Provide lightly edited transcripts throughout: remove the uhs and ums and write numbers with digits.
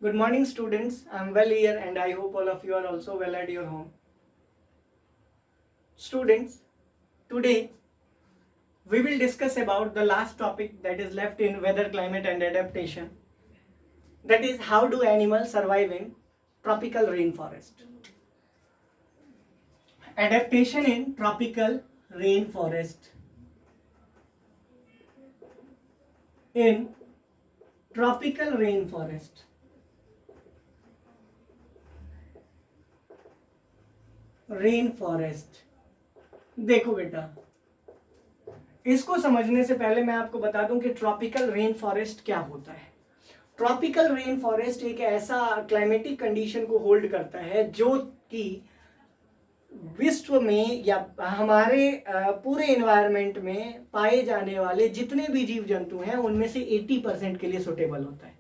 Good morning, students. I'm well here, and I hope all of you are also well at your home. Students, today we will discuss about the last topic that is left in weather, climate, and adaptation. That is, how do animals survive in tropical rainforest? Adaptation in tropical rainforest. In tropical rainforest. Rainforest. देखो बेटा, इसको समझने से पहले मैं आपको बता दूं कि ट्रॉपिकल रेन फॉरेस्ट क्या होता है। ट्रॉपिकल रेन फॉरेस्ट एक ऐसा क्लाइमेटिक कंडीशन को होल्ड करता है जो कि विश्व में या हमारे पूरे एनवायरनमेंट में पाए जाने वाले जितने भी जीव जंतु हैं उनमें से 80% के लिए सुटेबल होता है।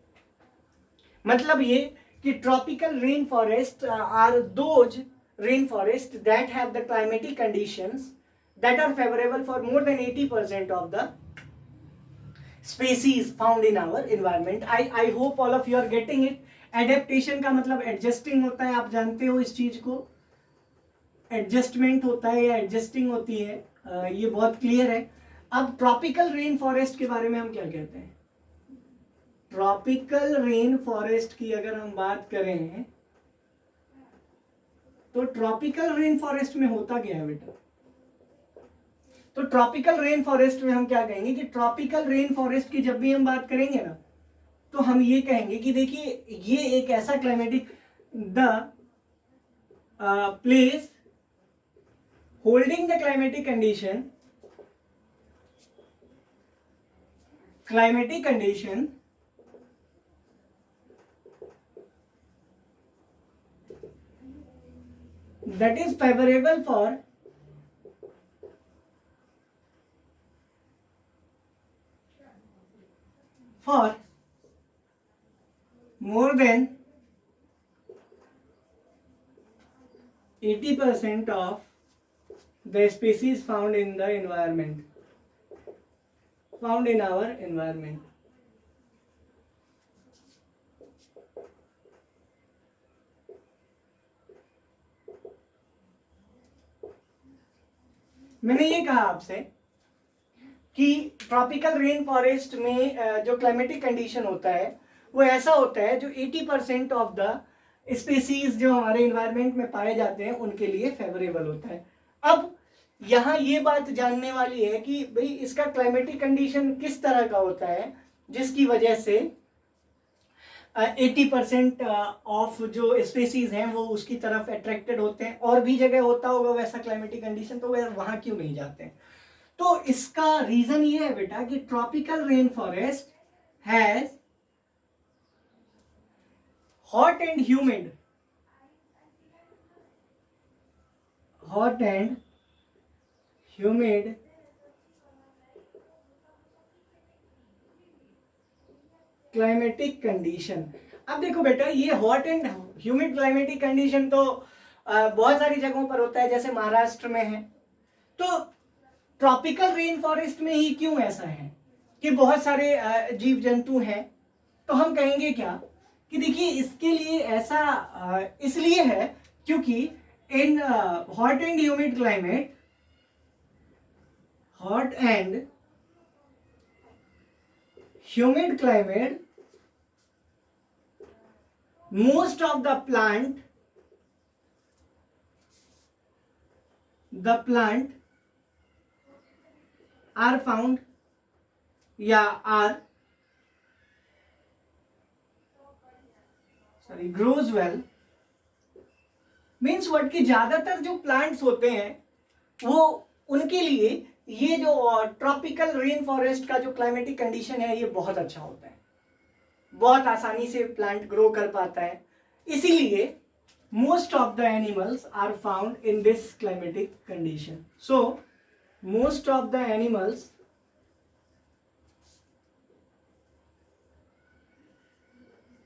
मतलब ये कि tropical rain forest are those rain forest that have the climatic conditions that are favorable for more than 80% of the species found in our environment. I hope all of you are getting it. Adaptation का मतलब adjusting होता है, आप जानते हो इस चीज को। एडजस्टमेंट होता है या एडजस्टिंग होती है, ये बहुत क्लियर है। अब ट्रॉपिकल रेन फॉरेस्ट के बारे में हम क्या कहते हैं? ट्रॉपिकल रेन फॉरेस्ट की अगर हम बात करें तो ट्रॉपिकल रेन फॉरेस्ट में होता क्या है बेटा? तो ट्रॉपिकल रेन फॉरेस्ट में हम क्या कहेंगे कि ट्रॉपिकल रेन फॉरेस्ट की जब भी हम बात करेंगे ना तो हम ये कहेंगे कि देखिए ये एक ऐसा climatic the place holding the climatic condition that is favorable for more than 80% of the species found in the environment, found in our environment. मैंने ये कहा आपसे कि ट्रॉपिकल रेन फॉरेस्ट में जो क्लाइमेटिक कंडीशन होता है वो ऐसा होता है जो 80% ऑफ द स्पीसीज जो हमारे इन्वायरमेंट में पाए जाते हैं उनके लिए फेवरेबल होता है। अब यहाँ ये बात जानने वाली है कि भाई इसका क्लाइमेटिक कंडीशन किस तरह का होता है जिसकी वजह से 80% ऑफ जो स्पीसीज हैं वो उसकी तरफ अट्रैक्टेड होते हैं। और भी जगह होता होगा वैसा क्लाइमेटिक कंडीशन, तो वे वहां क्यों नहीं जाते हैं? तो इसका रीजन ये है बेटा कि tropical rain forest has hot and humid climatic condition. अब देखो बेटा ये hot and humid climatic condition तो बहुत सारी जगहों पर होता है, जैसे महाराष्ट्र में है। तो ट्रॉपिकल रेन फॉरेस्ट में ही क्यों ऐसा है कि बहुत सारे जीव जंतु हैं? तो हम कहेंगे क्या कि देखिए इसके लिए ऐसा इसलिए है क्योंकि in hot and humid climate, most of the plant are found grows well, means what कि ज्यादातर जो प्लांट्स होते हैं वो उनके लिए ये जो ट्रॉपिकल रेन फॉरेस्ट का जो क्लाइमेटिक कंडीशन है ये बहुत अच्छा होता है, बहुत आसानी से प्लांट ग्रो कर पाता है। इसीलिए most of the animals are found in this climatic condition. So most of the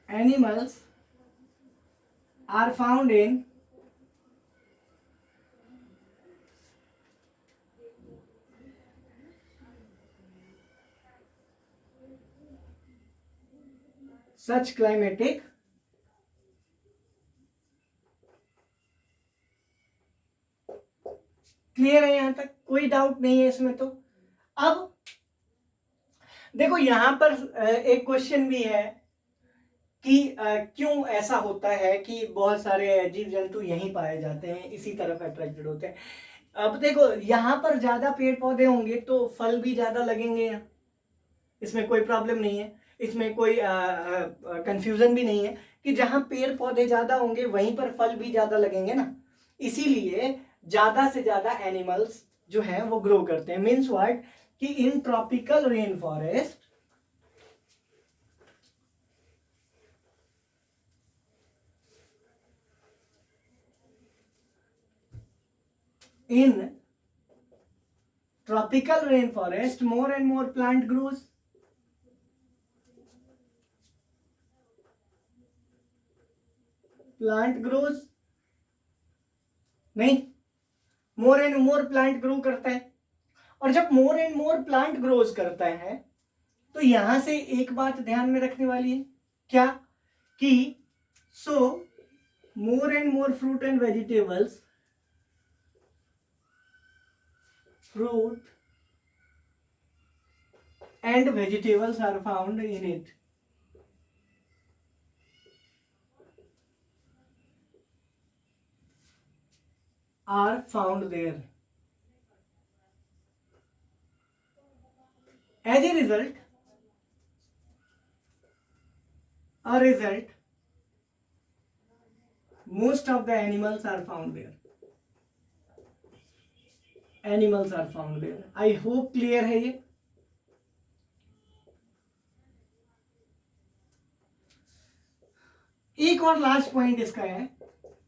animals are found in such climatic clear है यहाँ तक? कोई डाउट नहीं है इसमें? तो अब देखो यहाँ पर एक क्वेश्चन भी है कि क्यों ऐसा होता है कि बहुत सारे जीव जंतु यहीं पाए जाते हैं, इसी तरफ अट्रैक्टेड होते हैं। अब देखो यहाँ पर ज्यादा पेड़ पौधे होंगे तो फल भी ज्यादा लगेंगे यहाँ, इसमें कोई प्रॉब्लम नहीं है, इसमें कोई कंफ्यूजन भी नहीं है कि जहां पेड़ पौधे ज्यादा होंगे वहीं पर फल भी ज्यादा लगेंगे ना, इसीलिए ज्यादा से ज्यादा एनिमल्स जो है वो ग्रो करते हैं। मीन्स व्हाट कि in tropical rain forest in tropical rainforest more and more plant grows. Plant grows नहीं, मोर एंड मोर प्लांट ग्रो करता है। और जब मोर एंड मोर प्लांट ग्रोज करता है तो यहां से एक बात ध्यान में रखने वाली है, क्या कि so more and more fruit and vegetables, fruit and vegetables are found in it. Are found there. As a result, most of the animals are found there. Animals are found there. I hope clear है ये। एक और last point इसका है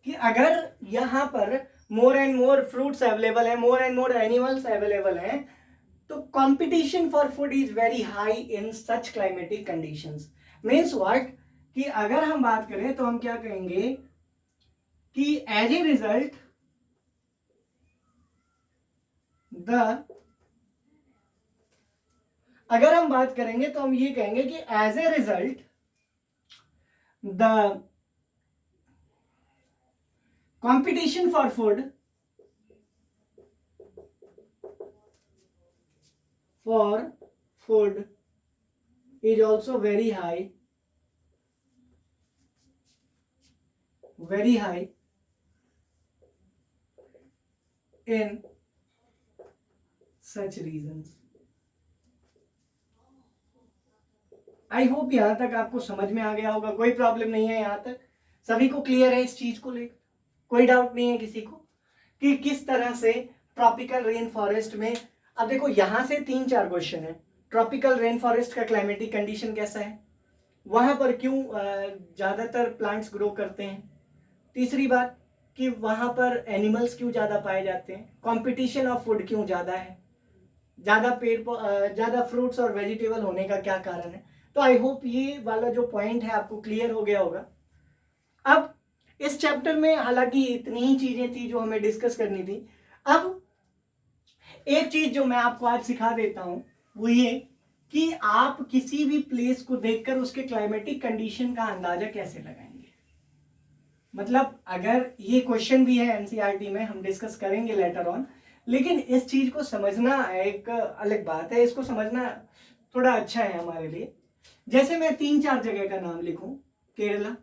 कि अगर यहां पर more and more fruits available है, more and more animals available हैं, तो competition for food is very high in such climatic conditions. Means what कि अगर हम बात करें तो हम क्या कहेंगे कि एज ए रिजल्ट अगर हम बात करेंगे तो हम ये कहेंगे कि as a result the competition for food is also very high in such reasons. I hope यहां तक आपको समझ में आ गया होगा, कोई प्रॉब्लम नहीं है, यहां तक सभी को क्लियर है इस चीज को लेकर, कोई डाउट नहीं है किसी को कि किस तरह से ट्रॉपिकल रेन फॉरेस्ट में। अब देखो यहां से 3-4 क्वेश्चन है। ट्रॉपिकल रेन फॉरेस्ट का क्लाइमेटिक कंडीशन कैसा है, वहां पर क्यों ज्यादातर प्लांट्स ग्रो करते हैं, तीसरी बात कि वहां पर एनिमल्स क्यों ज्यादा पाए जाते हैं, कंपटीशन ऑफ फूड क्यों ज्यादा है, ज्यादा फ्रूट्स और वेजिटेबल होने का क्या कारण है। तो आई होप ये वाला जो पॉइंट है आपको क्लियर हो गया होगा। अब इस चैप्टर में हालांकि इतनी ही चीजें थी जो हमें डिस्कस करनी थी। अब एक चीज जो मैं आपको आज सिखा देता हूं वो ये कि आप किसी भी प्लेस को देखकर उसके क्लाइमेटिक कंडीशन का अंदाजा कैसे लगाएंगे। मतलब अगर ये क्वेश्चन भी है एनसीईआरटी में, हम डिस्कस करेंगे लेटर ऑन, लेकिन इस चीज को समझना एक अलग बात है, इसको समझना थोड़ा अच्छा है हमारे लिए। जैसे मैं 3-4 जगह का नाम लिखूं, केरला,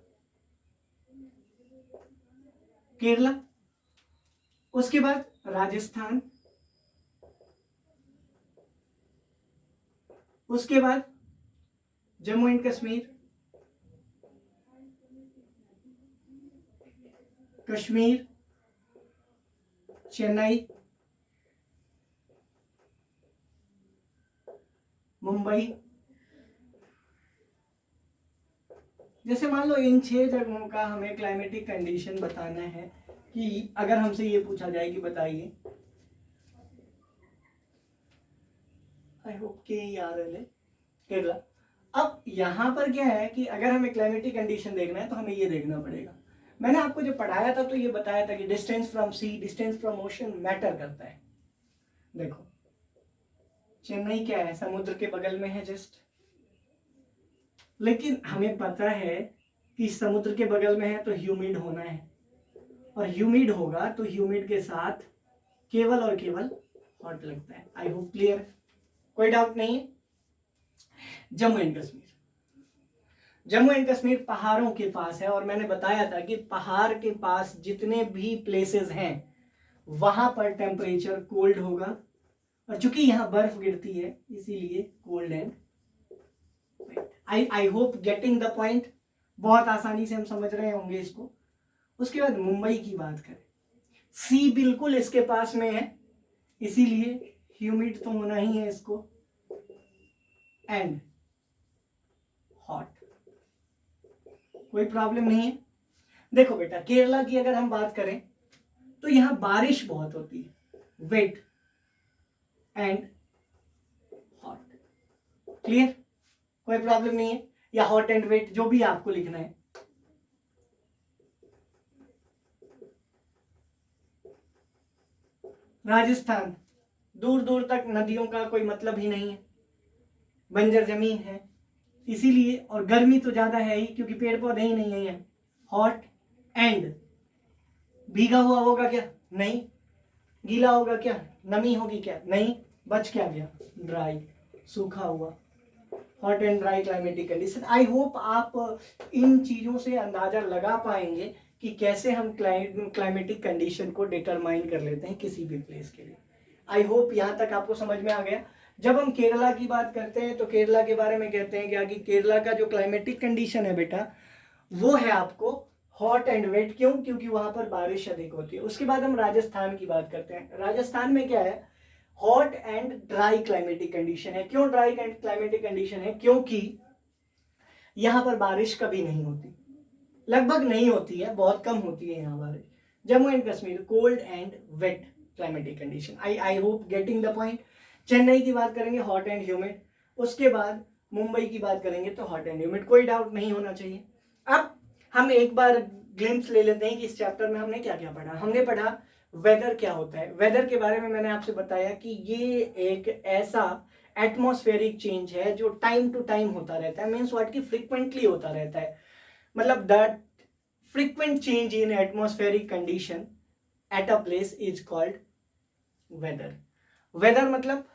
उसके बाद राजस्थान, उसके बाद जम्मू एंड कश्मीर, चेन्नई, मुंबई। जैसे मान लो इन 6 जगहों का हमें क्लाइमेटिक कंडीशन बताना है कि अगर हमसे ये पूछा जाए कि बताइए, आई होप के याद है केरला। अब यहां पर क्या है कि अगर हमें क्लाइमेटिक कंडीशन देखना है तो हमें ये देखना पड़ेगा। मैंने आपको जो पढ़ाया था तो ये बताया था कि distance from sea, distance from ocean matter करता है। देखो चेन्नई क्या है, समुद्र के बगल में है जस्ट, लेकिन हमें पता है कि समुद्र के बगल में है तो ह्यूमिड होना है, और ह्यूमिड होगा तो ह्यूमिड के साथ केवल और केवल हॉट लगता है। आई होप क्लियर, कोई डाउट नहीं है। जम्मू एंड कश्मीर, जम्मू एंड कश्मीर पहाड़ों के पास है, और मैंने बताया था कि पहाड़ के पास जितने भी प्लेसेस हैं वहां पर टेम्परेचर कोल्ड होगा, और चूंकि यहाँ बर्फ गिरती है इसीलिए cold and I hope getting the point. बहुत आसानी से हम समझ रहे होंगे इसको। उसके बाद मुंबई की बात करें, सी बिल्कुल इसके पास में है, इसीलिए ह्यूमिड तो होना ही है इसको, एंड हॉट, कोई प्रॉब्लम नहीं है। देखो बेटा, केरला की अगर हम बात करें तो यहां बारिश बहुत होती है, वेट एंड हॉट, क्लियर, कोई प्रॉब्लम नहीं है, या हॉट एंड वेट जो भी आपको लिखना है। राजस्थान, दूर दूर तक नदियों का कोई मतलब ही नहीं है, बंजर जमीन है इसीलिए, और गर्मी तो ज्यादा है ही क्योंकि पेड़ पौधे ही नहीं है यहाँ। हॉट एंड भीगा हुआ होगा क्या? नहीं। गीला होगा क्या? नमी होगी क्या? नहीं। बच क्या गया? ड्राई, सूखा हुआ। Hot and dry climatic condition. I hope आप इन चीजों से अंदाजा लगा पाएंगे कि कैसे हम क्लाइमेटिक कंडीशन को डिटरमाइन कर लेते हैं किसी भी प्लेस के लिए। आई होप यहाँ तक आपको समझ में आ गया। जब हम केरला की बात करते हैं तो केरला के बारे में कहते हैं क्या कि केरला का जो क्लाइमेटिक कंडीशन है बेटा वो है आपको हॉट एंड वेट। क्यों? क्योंकि वहां पर बारिश अधिक होती है। उसके बाद हम राजस्थान की बात करते हैं। राजस्थान में क्या है? Hot and dry climatic condition है। क्यों ड्राई क्लाइमेटिक कंडीशन है? क्योंकि यहां पर बारिश कभी नहीं होती, लगभग नहीं होती है, बहुत कम होती है यहाँ बारिश। Jammu and Kashmir cold and wet climatic condition. I hope getting the point. Chennai की बात करेंगे हॉट एंड ह्यूमिड, उसके बाद मुंबई की बात करेंगे तो हॉट एंड ह्यूमिड, कोई डाउट नहीं होना चाहिए। अब हम एक बार ग्लिम्स ले लेते हैं कि इस चैप्टर में हमने क्या क्या पढ़ा। हमने पढ़ा वेदर क्या होता है। वेदर के बारे में मैंने आपसे बताया कि ये एक ऐसा एटमॉस्फेरिक चेंज है जो टाइम टू टाइम होता रहता है, मीन्स व्हाट की फ्रिक्वेंटली होता रहता है। मतलब that frequent change in atmospheric condition at a place is called weather. weather मतलब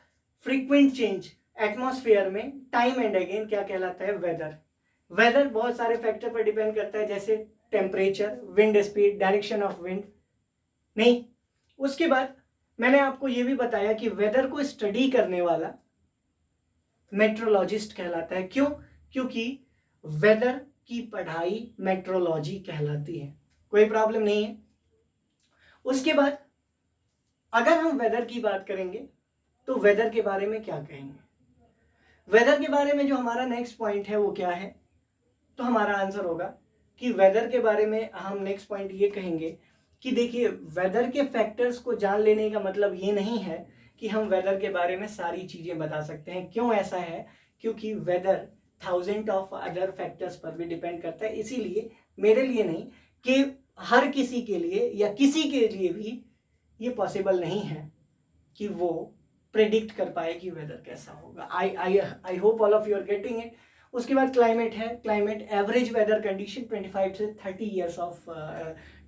frequent change एटमॉस्फेयर में टाइम एंड अगेन क्या कहलाता है? वेदर। वेदर बहुत सारे फैक्टर पर डिपेंड करता है, जैसे temperature, wind speed, direction of wind. नहीं, उसके बाद मैंने आपको यह भी बताया कि वेदर को स्टडी करने वाला मेट्रोलॉजिस्ट कहलाता है। क्यों? क्योंकि वेदर की पढ़ाई मेट्रोलॉजी कहलाती है, कोई प्रॉब्लम नहीं है। उसके बाद अगर हम वेदर की बात करेंगे तो वेदर के बारे में क्या कहेंगे? वेदर के बारे में जो हमारा नेक्स्ट पॉइंट है वो क्या है? तो हमारा आंसर होगा कि वेदर के बारे में हम नेक्स्ट पॉइंट ये कहेंगे कि देखिए, वेदर के फैक्टर्स को जान लेने का मतलब ये नहीं है कि हम वेदर के बारे में सारी चीजें बता सकते हैं। क्यों ऐसा है? क्योंकि weather thousand of other factors पर भी डिपेंड करता है। इसीलिए मेरे लिए नहीं कि हर किसी के लिए या किसी के लिए भी ये पॉसिबल नहीं है कि वो प्रेडिक्ट कर पाए कि वेदर कैसा होगा। I hope all of you are getting it. उसके बाद क्लाइमेट है। क्लाइमेट एवरेज वेदर कंडीशन 25 से 30 ईयर्स ऑफ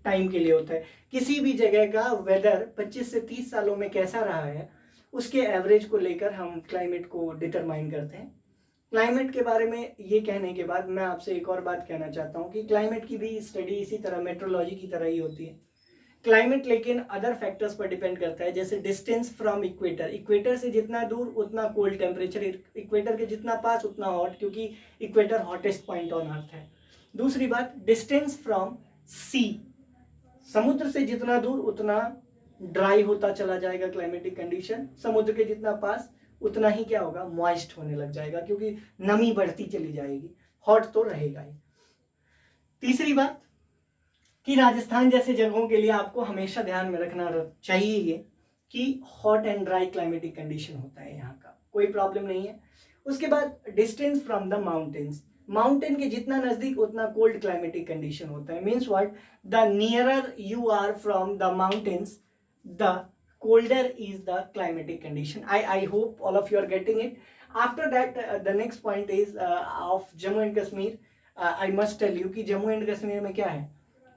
टाइम के लिए होता है। किसी भी जगह का वेदर 25 से 30 सालों में कैसा रहा है उसके एवरेज को लेकर हम क्लाइमेट को डिटरमाइन करते हैं। क्लाइमेट के बारे में ये कहने के बाद मैं आपसे एक और बात कहना चाहता हूँ कि क्लाइमेट की भी स्टडी इसी तरह मेट्रोलॉजी की तरह ही होती है। क्लाइमेट लेकिन अदर फैक्टर्स पर डिपेंड करता है, जैसे डिस्टेंस फ्रॉम इक्वेटर। इक्वेटर से जितना दूर उतना कोल्ड टेम्परेचर, इक्वेटर के जितना पास उतना हॉट, क्योंकि equator hottest point on earth है। दूसरी बात, डिस्टेंस फ्रॉम सी, समुद्र से जितना दूर उतना ड्राई होता चला जाएगा क्लाइमेटिक कंडीशन, समुद्र के जितना पास उतना ही क्या होगा? मॉइस्ट होने लग जाएगा, क्योंकि नमी बढ़ती चली जाएगी, हॉट तो रहेगा ही। तीसरी बात कि राजस्थान जैसे जगहों के लिए आपको हमेशा ध्यान में रखना चाहिए ये कि hot and dry climatic condition होता है यहाँ का, कोई प्रॉब्लम नहीं है। उसके बाद distance from the mountains, mountain के जितना नजदीक उतना कोल्ड क्लाइमेटिक कंडीशन होता है। Means what? The nearer you are from the mountains the colder is the climatic condition. I hope all of you are getting it. After that the next point is of Jammu and Kashmir. I must tell you कि Jammu and Kashmir में क्या है?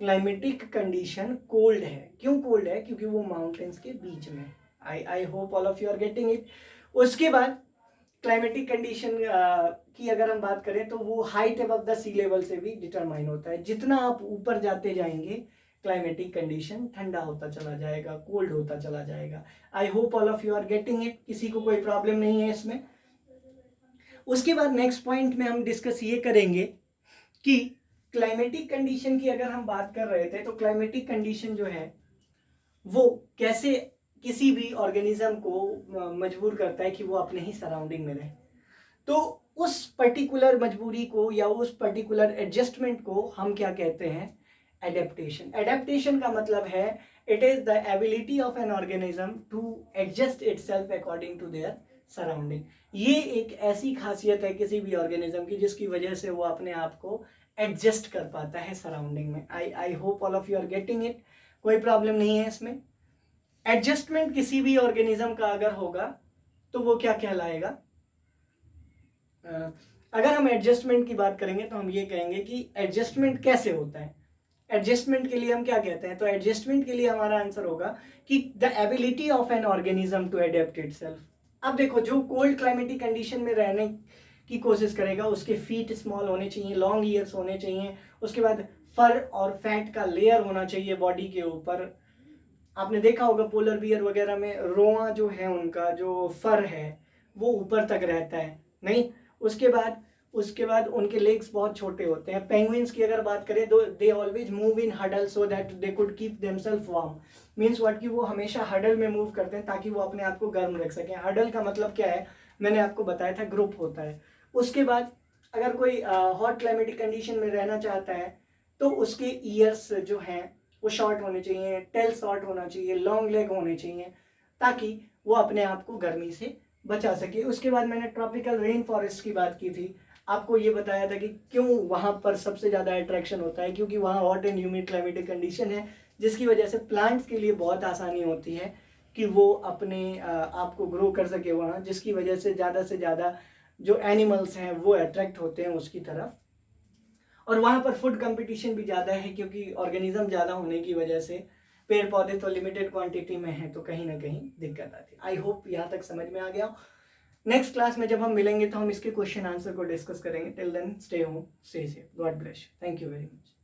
Climatic condition cold है। क्यों cold है? क्योंकि वो mountains के बीच में। I hope all of you are getting it. उसके बाद क्लाइमेटिक कंडीशन की अगर हम बात करें तो वो height above the sea level से भी डिटरमाइन होता है। जितना आप ऊपर जाते जाएंगे क्लाइमेटिक कंडीशन ठंडा होता चला जाएगा, कोल्ड होता चला जाएगा। I hope all of you are getting it. किसी को कोई प्रॉब्लम नहीं है इसमें। उसके बाद नेक्स्ट पॉइंट में हम डिस्कस ये करेंगे कि क्लाइमेटिक कंडीशन की अगर हम बात कर रहे थे तो क्लाइमेटिक कंडीशन जो है वो कैसे किसी भी ऑर्गेनिज्म को मजबूर करता है कि वो अपने ही सराउंडिंग में रहे। तो उस पर्टिकुलर मजबूरी को या उस पर्टिकुलर एडजस्टमेंट को हम क्या कहते हैं? एडेप्टेशन। एडेप्टेशन का मतलब है it is the ability of an organism to adjust itself according to their surrounding. ये एक ऐसी खासियत है किसी भी ऑर्गेनिज्म की जिसकी वजह से वो अपने आप को एडजस्ट कर पाता है सराउंडिंग में। I hope all of you are getting it. कोई प्रॉब्लम नहीं है इसमें। एडजस्टमेंट किसी भी ऑर्गेनिज्म का अगर होगा तो वो क्या कहलाएगा? अगर हम एडजस्टमेंट की बात करेंगे तो हम ये कहेंगे कि एडजस्टमेंट कैसे होता है। एडजस्टमेंट के लिए हम क्या कहते हैं? तो एडजस्टमेंट के लिए हमारा आंसर होगा कि the ability of an organism to adapt itself. अब देखो, जो कोल्ड क्लाइमेटिक कंडीशन में रहने की कोशिश करेगा उसके फीट स्मॉल होने चाहिए, लॉन्ग ईयर्स होने चाहिए, उसके बाद फर और फैट का लेयर होना चाहिए बॉडी के ऊपर। आपने देखा होगा पोलर बियर वगैरह में रोआ जो है, उनका जो फर है वो ऊपर तक रहता है, नहीं? उसके बाद उनके लेग्स बहुत छोटे होते हैं। पेंगुइन्स की अगर बात करें तो they always move in huddle so that they could keep themselves warm. Means what कि वो हमेशा हडल में मूव करते हैं ताकि वो अपने आप को गर्म रख सकें। हडल का मतलब क्या है? मैंने आपको बताया था, ग्रुप होता है। उसके बाद अगर कोई हॉट क्लाइमेटिक कंडीशन में रहना चाहता है तो उसके ईयर्स जो हैं वो शॉर्ट होने चाहिए, टेल शॉर्ट होना चाहिए, लॉन्ग लेग होने चाहिए ताकि वो अपने आप को गर्मी से बचा सके। उसके बाद मैंने ट्रॉपिकल रेन फॉरेस्ट की बात की थी। आपको ये बताया था कि क्यों वहाँ पर सबसे ज़्यादा अट्रैक्शन होता है, क्योंकि वहाँ hot and humid climatic condition है जिसकी वजह से प्लांट्स के लिए बहुत आसानी होती है कि वो अपने आप को ग्रो कर सके वहाँ, जिसकी वजह से ज़्यादा जो एनिमल्स हैं वो अट्रैक्ट होते हैं उसकी तरफ। और वहाँ पर फूड कंपटीशन भी ज़्यादा है क्योंकि ऑर्गेनिज्म ज़्यादा होने की वजह से पेड़ पौधे तो लिमिटेड क्वांटिटी में है, तो कहीं ना कहीं दिक्कत आती है। आई होप यहाँ तक समझ में आ गया हो। नेक्स्ट क्लास में जब हम मिलेंगे तो हम इसके क्वेश्चन आंसर को डिस्कस करेंगे। Till then stay home, stay safe, God bless, thank you very much.